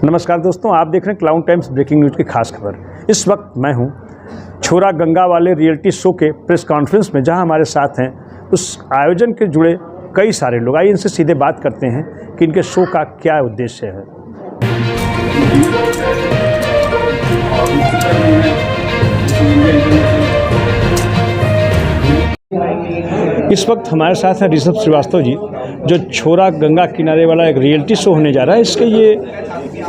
नमस्कार दोस्तों, आप देख रहे हैं क्लाउन टाइम्स ब्रेकिंग न्यूज़ की खास खबर। इस वक्त मैं हूं छोरा गंगा वाले रियलिटी शो के प्रेस कॉन्फ्रेंस में, जहां हमारे साथ हैं उस आयोजन के जुड़े कई सारे लोग। आइए इनसे सीधे बात करते हैं कि इनके शो का क्या उद्देश्य है। इस वक्त हमारे साथ हैं ऋषभ श्रीवास्तव जी, जो छोरा गंगा किनारे वाला एक रियलिटी शो होने जा रहा है। इसके ये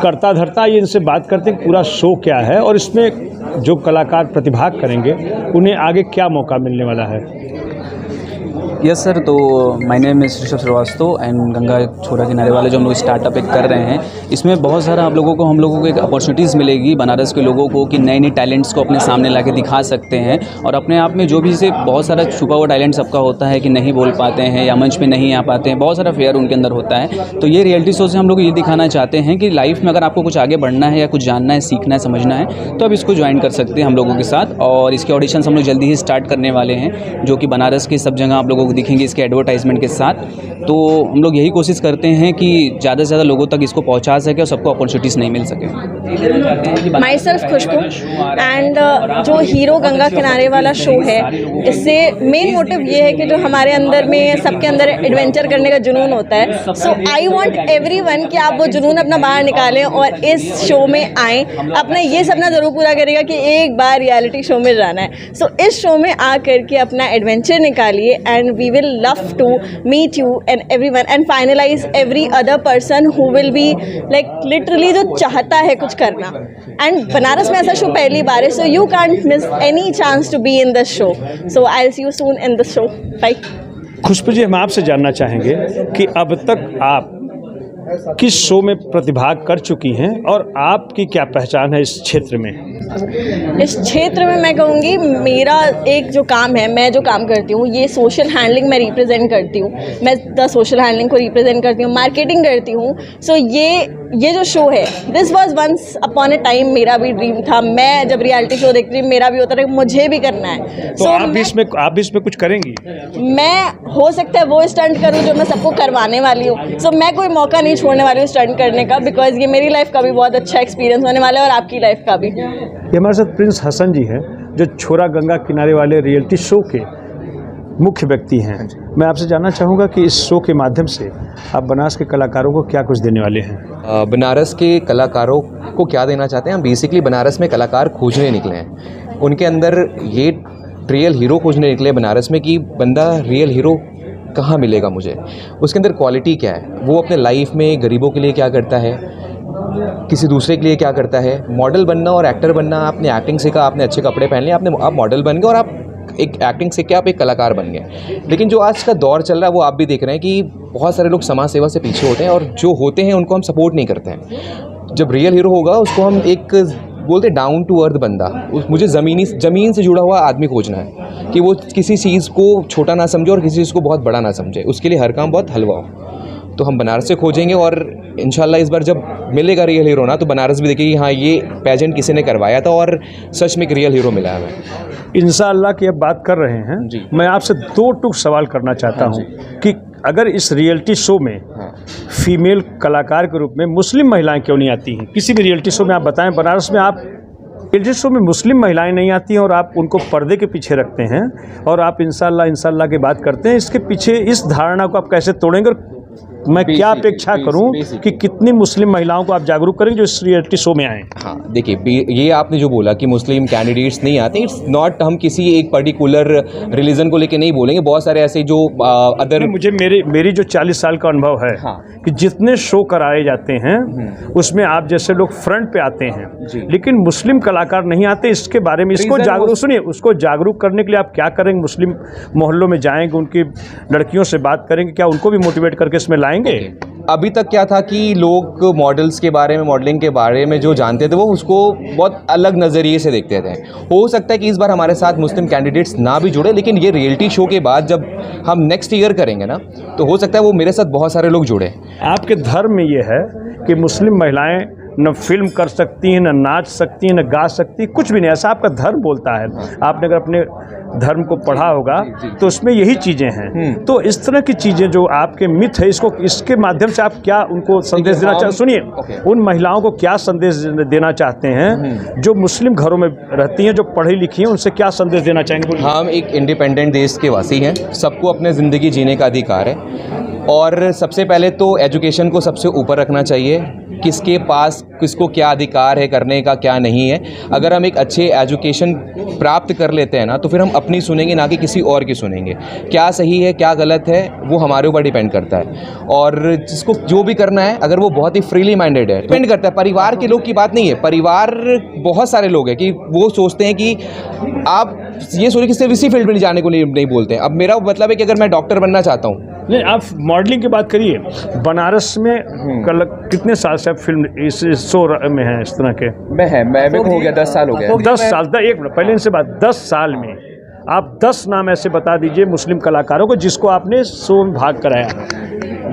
करता धरता, ये इनसे बात करते हैं पूरा शो क्या है और इसमें जो कलाकार प्रतिभाग करेंगे उन्हें आगे क्या मौका मिलने वाला है। यस सर, तो my name is Rishabh Shrivastava and Ganga छोरा किनारे वाले जो हम लोग स्टार्टअप एक कर रहे हैं, इसमें बहुत सारा हम लोगों को एक अपॉर्चुनिटीज़ मिलेगी बनारस के लोगों को कि नए नए टैलेंट्स को अपने सामने लाके दिखा सकते हैं। और अपने आप में जो भी से बहुत सारा छुपा हुआ टैलेंट सबका होता है कि नहीं बोल पाते हैं या मंच पे नहीं आ पाते हैं, बहुत सारा फेयर उनके अंदर होता है। तो ये रियलिटी शो से हम लोग ये दिखाना चाहते हैं कि लाइफ में अगर आपको कुछ आगे बढ़ना है या कुछ जानना है, सीखना है, समझना है, तो आप इसको ज्वाइन कर सकते हैं हम लोगों के साथ। और इसके ऑडिशंस हम लोग जल्दी ही स्टार्ट करने वाले हैं, जो कि बनारस की सब जगह आप लोगों को दिखेंगे इसके एडवर्टाइजमेंट के साथ। तो हम लोग यही कोशिश करते हैं कि ज़्यादा से ज़्यादा लोगों तक इसको पहुंचा सके और सबको अपॉर्चुनिटीज़ नहीं मिल सके। माई सेल्फ खुशबू एंड जो हीरो गंगा किनारे वाला शो है, इससे मेन मोटिव ये है कि जो हमारे अंदर में सबके अंदर एडवेंचर करने का जुनून होता है। सो आई वांट एवरीवन कि आप वो जुनून अपना बाहर निकालें और इस शो में आएँ। अपना ये सपना ज़रूर पूरा करेगा कि एक बार रियलिटी शो में जाना है। सो इस शो में आकर के अपना एडवेंचर निकालिए and we will love to meet you and everyone and finalize every other person who will be like literally जो चाहता है कुछ करना। and बनारस में ऐसा शो पहली बार है, so you can't miss any chance to be in this show. So I'll see you soon in this show. Bye. खुशबू जी, हम आपसे जानना चाहेंगे कि अब तक आप किस शो में प्रतिभाग कर चुकी हैं और आपकी क्या पहचान है इस क्षेत्र में। इस क्षेत्र में मैं कहूँगी मेरा एक जो काम है, मैं जो काम करती हूँ, ये सोशल हैंडलिंग मैं रिप्रेजेंट करती हूँ। मैं द सोशल हैंडलिंग को रिप्रेजेंट करती हूँ, मार्केटिंग करती हूँ। सो ये जो शो है, this was once upon a time मेरा भी ड्रीम था। मैं जब रियलिटी शो देखती थी, मेरा भी होता था कि मुझे भी करना है। तो आप भी इसमें कुछ करेंगी? मैं हो सकता है वो स्टंट करूँ जो मैं सबको करवाने वाली हूँ। सो मैं कोई मौका नहीं छोड़ने वाली हूँ स्टंट करने का, बिकॉज ये मेरी लाइफ का भी बहुत अच्छा एक्सपीरियंस होने वाला है और आपकी लाइफ का भी। ये हमारे साथ प्रिंस हसन जी हैं, जो छोरा गंगा किनारे वाले रियलिटी शो के मुख्य व्यक्ति हैं। मैं आपसे जानना चाहूँगा कि इस शो के माध्यम से आप बनारस के कलाकारों को क्या कुछ देने वाले हैं। बनारस के कलाकारों को क्या देना चाहते हैं, हम बेसिकली बनारस में कलाकार खोजने निकले हैं। उनके अंदर ये रियल हीरो खोजने निकले बनारस में कि बंदा रियल हीरो कहाँ मिलेगा मुझे, उसके अंदर क्वालिटी क्या है, वो अपने लाइफ में गरीबों के लिए क्या करता है, किसी दूसरे के लिए क्या करता है। मॉडल बनना और एक्टर बनना, आपने एक्टिंग सीखा, आपने अच्छे कपड़े पहन लिए, आप मॉडल बन गए और आप एक एक्टिंग सीख के आप एक कलाकार बन गए। लेकिन जो आज का दौर चल रहा है वो आप भी देख रहे हैं कि बहुत सारे लोग समाज सेवा से पीछे होते हैं और जो होते हैं उनको हम सपोर्ट नहीं करते हैं। जब रियल हीरो होगा उसको हम एक बोलते डाउन टू अर्थ बंदा, मुझे ज़मीन से जुड़ा हुआ आदमी खोजना है कि वो किसी चीज़ को छोटा ना समझे और किसी चीज़ को बहुत बड़ा ना समझे, उसके लिए हर काम बहुत हलवा हो। तो हम बनारस से खोजेंगे और इंशाल्लाह इस बार जब मिलेगा रियल हीरो ना, तो बनारस भी देखेगी हाँ ये पेजेंट किसी ने करवाया था और सच में एक रियल हीरो मिला है हमें। इंशाल्लाह की अब बात कर रहे हैं जी। मैं आपसे दो टूक सवाल करना चाहता हूँ कि अगर इस रियलिटी शो में फीमेल कलाकार के रूप में मुस्लिम महिलाएं क्यों नहीं आती हैं? किसी भी रियलिटी शो में आप बताएं, बनारस में आप रियलिटी शो में मुस्लिम महिलाएं नहीं आती हैं और आप उनको पर्दे के पीछे रखते हैं और आप इंशाल्लाह की बात करते हैं। इसके पीछे इस धारणा को आप कैसे तोड़ेंगे और मैं क्या अपेक्षा करूं कि कितनी मुस्लिम महिलाओं को आप जागरूक करेंगे जो इस रियलिटी शो में आएँ? हाँ, देखिए ये आपने जो बोला कि मुस्लिम कैंडिडेट्स नहीं आते, इट्स नॉट, हम किसी एक पर्टिकुलर रिलीजन को लेके नहीं बोलेंगे। बहुत सारे ऐसे जो अदर, मुझे मेरी जो 40 साल का अनुभव है कि जितने शो कराए जाते हैं उसमें आप जैसे लोग फ्रंट पे आते हैं लेकिन मुस्लिम कलाकार नहीं आते। इसके बारे में इसको जागरूक करने के लिए आप क्या करेंगे? मुस्लिम मोहल्लों में जाएंगे, उनकी लड़कियों से बात करेंगे, क्या उनको भी मोटिवेट करके इसमें लाएंगे? अभी तक क्या था कि लोग मॉडल्स के बारे में, मॉडलिंग के बारे में जो जानते थे वो उसको बहुत अलग नज़रिए से देखते थे। हो सकता है कि इस बार हमारे साथ मुस्लिम कैंडिडेट्स ना भी जुड़े, लेकिन ये रियलिटी शो के बाद जब हम नेक्स्ट ईयर करेंगे ना, तो हो सकता है वो मेरे साथ बहुत सारे लोग जुड़े। आपके धर्म में ये है कि मुस्लिम महिलाएं न फिल्म कर सकती हैं, न नाच सकती हैं, न गा सकती हैं, कुछ भी नहीं। ऐसा आपका धर्म बोलता है। आपने अगर अपने धर्म को पढ़ा होगा तो उसमें यही चीज़ें हैं। तो इस तरह की चीज़ें जो आपके मिथ है, इसके माध्यम से आप क्या उनको संदेश देना चाहते? सुनिए, उन महिलाओं को क्या संदेश देना चाहते हैं जो मुस्लिम घरों में रहती हैं, जो पढ़ी लिखी हैं, उनसे क्या संदेश देना चाहेंगे? हम एक इंडिपेंडेंट देश के वासी हैं, सबको अपने ज़िंदगी जीने का अधिकार है और सबसे पहले तो एजुकेशन को सबसे ऊपर रखना चाहिए। किसके पास किसको क्या अधिकार है करने का, क्या नहीं है। अगर हम एक अच्छे एजुकेशन प्राप्त कर लेते हैं ना, तो फिर हम अपनी सुनेंगे, ना कि किसी और की सुनेंगे। क्या सही है क्या गलत है वो हमारे ऊपर डिपेंड करता है, और जिसको जो भी करना है अगर वो बहुत ही फ्रीली माइंडेड है, डिपेंड करता है। परिवार के लोग की बात नहीं है। परिवार बहुत सारे लोग हैं कि वो सोचते हैं कि आप ये सोचिए कि सिर्फ इसी फील्ड में जाने को नहीं बोलते हैं। अब मेरा मतलब है कि अगर मैं डॉक्टर बनना चाहता हूँ, नहीं, आप मॉडलिंग की बात करिए। बनारस में कल कितने साल से आप फिल्म इस शो में हैं इस तरह के? मैं हो गया 10 साल हो गया। 10 साल। एक मिनट पहले इनसे बात, 10 साल में आप 10 नाम ऐसे बता दीजिए मुस्लिम कलाकारों को जिसको आपने शो में भाग कराया।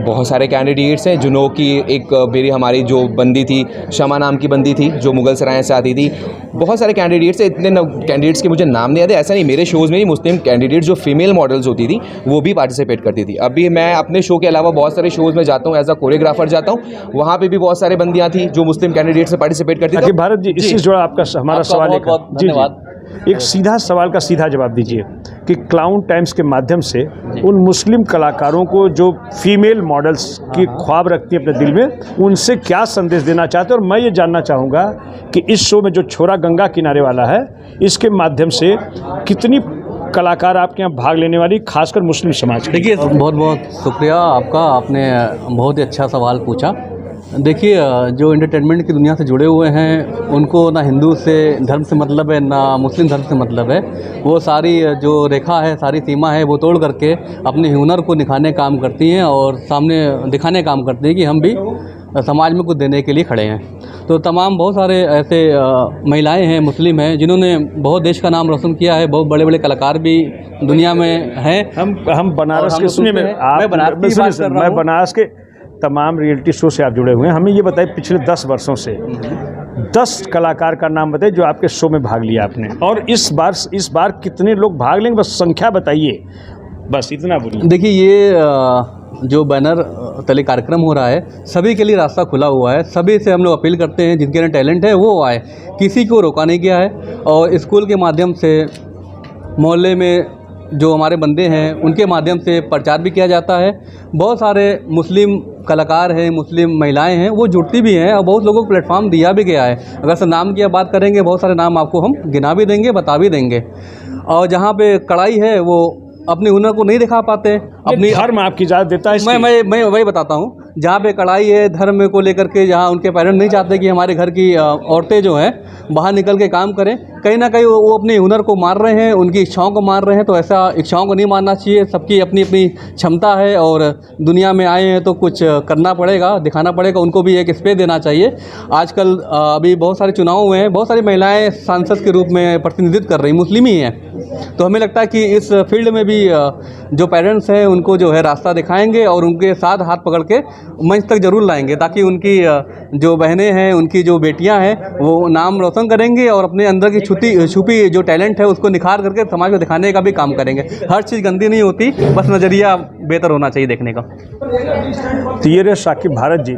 बहुत सारे कैंडिडेट्स हैं। जुनो की एक मेरी हमारी जो बंदी थी, शमा नाम की बंदी थी जो मुगल सराय से आती थी। बहुत सारे कैंडिडेट्स हैं, इतने कैंडिडेट्स के मुझे नाम नहीं आते। ऐसा नहीं, मेरे शोज़ में ही मुस्लिम कैंडिडेट जो फीमेल मॉडल्स होती थी वो भी पार्टिसिपेट करती थी। अभी मैं अपने शो के अलावा बहुत सारे शोज़ में जाता हूँ, एज अ कोरियोग्राफर जाता हूँ, वहाँ पर भी बहुत सारे बंदियाँ थी जो मुस्लिम कैंडिडेट से पार्टिसिपेट करती थी। भारत जी, इससे जुड़ा आपका हमारा सवाल एक सीधा सवाल का सीधा जवाब दीजिए कि क्लाउन टाइम्स के माध्यम से उन मुस्लिम कलाकारों को जो फीमेल मॉडल्स की ख्वाब रखती हैं अपने दिल में, उनसे क्या संदेश देना चाहते हैं? और मैं ये जानना चाहूँगा कि इस शो में जो छोरा गंगा किनारे वाला है, इसके माध्यम से कितनी कलाकार आपके यहाँ भाग लेने वाली, खासकर मुस्लिम समाज के? देखिए, बहुत बहुत शुक्रिया आपका, आपने बहुत ही अच्छा सवाल पूछा। देखिए, जो एंटरटेनमेंट की दुनिया से जुड़े हुए हैं उनको ना हिंदू से धर्म से मतलब है, ना मुस्लिम धर्म से मतलब है। वो सारी जो रेखा है, सारी सीमा है, वो तोड़ करके अपने हुनर को निखारने काम करती हैं और सामने दिखाने काम करती हैं कि हम भी समाज में कुछ देने के लिए खड़े हैं। तो तमाम बहुत सारे ऐसे महिलाएं हैं, मुस्लिम हैं, जिन्होंने बहुत देश का नाम रोशन किया है। बहुत बड़े बड़े कलाकार भी दुनिया में हैं। हम बनारस के, सुनिए, मैं बनारस के तमाम रियलिटी शो से आप जुड़े हुए हैं। हमें ये बताइए, पिछले 10 वर्षों से 10 कलाकार का नाम बताइए जो आपके शो में भाग लिया आपने, और इस बार कितने लोग भाग लेंगे, बस संख्या बताइए, बस इतना बोलिए। देखिए, ये जो बैनर तले कार्यक्रम हो रहा है, सभी के लिए रास्ता खुला हुआ है। सभी से हम लोग अपील करते हैं जिनके अंदर टैलेंट है वो आए, किसी को रोका नहीं गया है। और स्कूल के माध्यम से, मोहल्ले में जो हमारे बंदे हैं उनके माध्यम से प्रचार भी किया जाता है। बहुत सारे मुस्लिम कलाकार हैं, मुस्लिम महिलाएं हैं, वो जुड़ती भी हैं और बहुत लोगों को प्लेटफॉर्म दिया भी गया है। अगर से नाम की बात करेंगे, बहुत सारे नाम आपको हम गिना भी देंगे, बता भी देंगे। और जहाँ पे कढ़ाई है वो अपने हुनर को नहीं दिखा पाते, अपनी धर्म आपकी इजाज़त देता है। मैं वही बताता हूँ, जहाँ पे कढ़ाई है, धर्म को लेकर के जहाँ उनके पेरेंट्स नहीं चाहते कि हमारे घर की औरतें जो हैं बाहर निकल के काम करें, कहीं ना कहीं वो अपने हुनर को मार रहे हैं, उनकी इच्छाओं को मार रहे हैं। तो ऐसा इच्छाओं को नहीं मारना चाहिए। सबकी अपनी अपनी क्षमता है और दुनिया में आए हैं तो कुछ करना पड़ेगा, दिखाना पड़ेगा, उनको भी एक स्पेस देना चाहिए। आजकल अभी बहुत सारे चुनाव हुए हैं, बहुत सारी महिलाएँ सांसद के रूप में प्रतिनिधित्व कर रही, मुस्लिम ही हैं। तो हमें लगता है कि इस फील्ड में भी जो पेरेंट्स हैं उनको जो है रास्ता दिखाएंगे और उनके साथ हाथ पकड़ के मंच तक जरूर लाएंगे, ताकि उनकी जो बहनें हैं, उनकी जो बेटियां हैं, वो नाम रोशन करेंगे और अपने अंदर की छुपी जो टैलेंट है उसको निखार करके समाज को दिखाने का भी काम करेंगे। हर चीज़ गंदी नहीं होती, बस नज़रिया बेहतर होना चाहिए देखने का। तो ये रहे शाकिब भारत जी,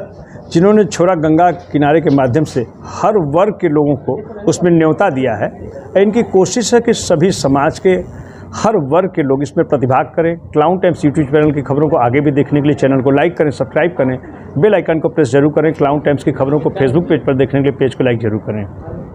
जिन्होंने छोरा गंगा किनारे के माध्यम से हर वर्ग के लोगों को उसमें न्योता दिया है। इनकी कोशिश है कि सभी समाज के हर वर्ग के लोग इसमें प्रतिभाग करें। क्लाउन टाइम्स यूट्यूब चैनल की खबरों को आगे भी देखने के लिए चैनल को लाइक करें, सब्सक्राइब करें, बेल आइकन को प्रेस जरूर करें। क्लाउन टाइम्स की खबरों को फेसबुक पेज पर देखने के लिए पेज को लाइक जरूर करें।